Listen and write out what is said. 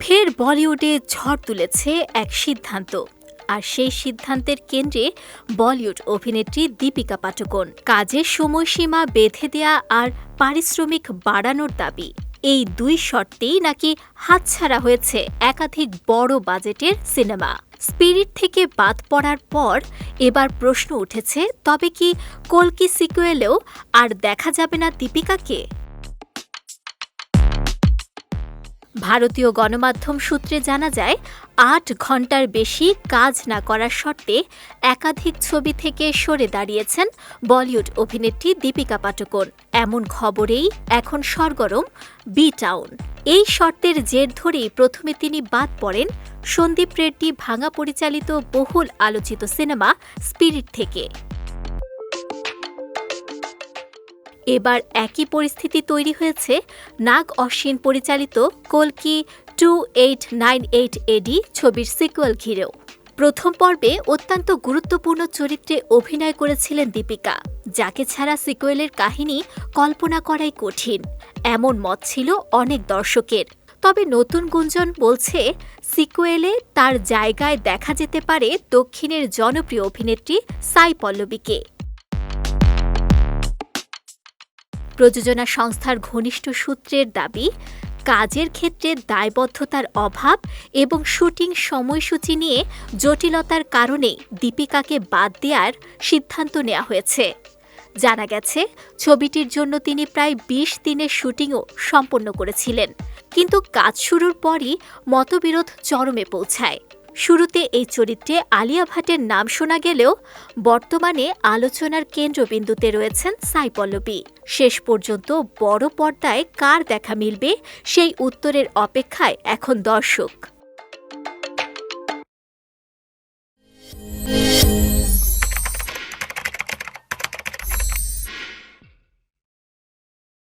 ফের বলিউডে ঝড় তুলেছে এক সিদ্ধান্ত, আর সেই সিদ্ধান্তের কেন্দ্রে বলিউড অভিনেত্রী দীপিকা পাডুকোন। কাজের সময়সীমা বেঁধে দেয়া আর পারিশ্রমিক বাড়ানোর দাবি, এই দুই শর্তেই নাকি হাতছাড়া হয়েছে একাধিক বড় বাজেটের সিনেমা। স্পিরিট থেকে বাদ পড়ার পর এবার প্রশ্ন উঠেছে, তবে কি কল্কি সিকুয়েলেও আর দেখা যাবে না দীপিকাকে? ভারতীয় গণমাধ্যম সূত্রে জানা যায়, ৮ ঘণ্টার বেশি কাজ না করার শর্তে একাধিক ছবি থেকে সরে দাঁড়িয়েছেন বলিউড অভিনেত্রী দীপিকা পাডুকোন। এমন খবরেই এখন সরগরম বি টাউন। এই শর্তের জের ধরেই প্রথমে তিনি বাদ পড়েন সন্দীপ রেড্ডি ভাঙা পরিচালিত বহুল আলোচিত সিনেমা স্পিরিট থেকে। এবার একই পরিস্থিতি তৈরি হয়েছে নাগ অশ্বিন পরিচালিত কল্কি 2898 AD ছবির সিকুয়েল ঘিরেও। প্রথম পর্বে অত্যন্ত গুরুত্বপূর্ণ চরিত্রে অভিনয় করেছিলেন দীপিকা, যাকে ছাড়া সিকুয়েলের কাহিনী কল্পনা করাই কঠিন, এমন মত ছিল অনেক দর্শকের। তবে নতুন গুঞ্জন বলছে, সিকুয়েলে তার জায়গায় দেখা যেতে পারে দক্ষিণের জনপ্রিয় অভিনেত্রী সাই পল্লবীকে। প্রযোজনা সংস্থার ঘনিষ্ঠ সূত্রের দাবি, কাজের ক্ষেত্রে দায়বদ্ধতার অভাব এবং শুটিং সময়সূচি নিয়ে জটিলতার কারণে দীপিকাকে বাদ দেওয়ার সিদ্ধান্ত নেওয়া হয়েছে। জানা গেছে, ছবিটির জন্য তিনি প্রায় ২০ দিনের শুটিংও সম্পন্ন করেছিলেন, কিন্তু কাজ শুরুর পরই মতবিরোধ চরমে পৌঁছায়। শুরুতে এই চরিত্রে আলিয়া ভাটের নাম শোনা গেলেও বর্তমানে আলোচনার কেন্দ্রবিন্দুতে রয়েছেন সাই পল্লবী। শেষ পর্যন্ত বড় পর্দায় কার দেখা মিলবে, সেই উত্তরের অপেক্ষায় এখন দর্শক।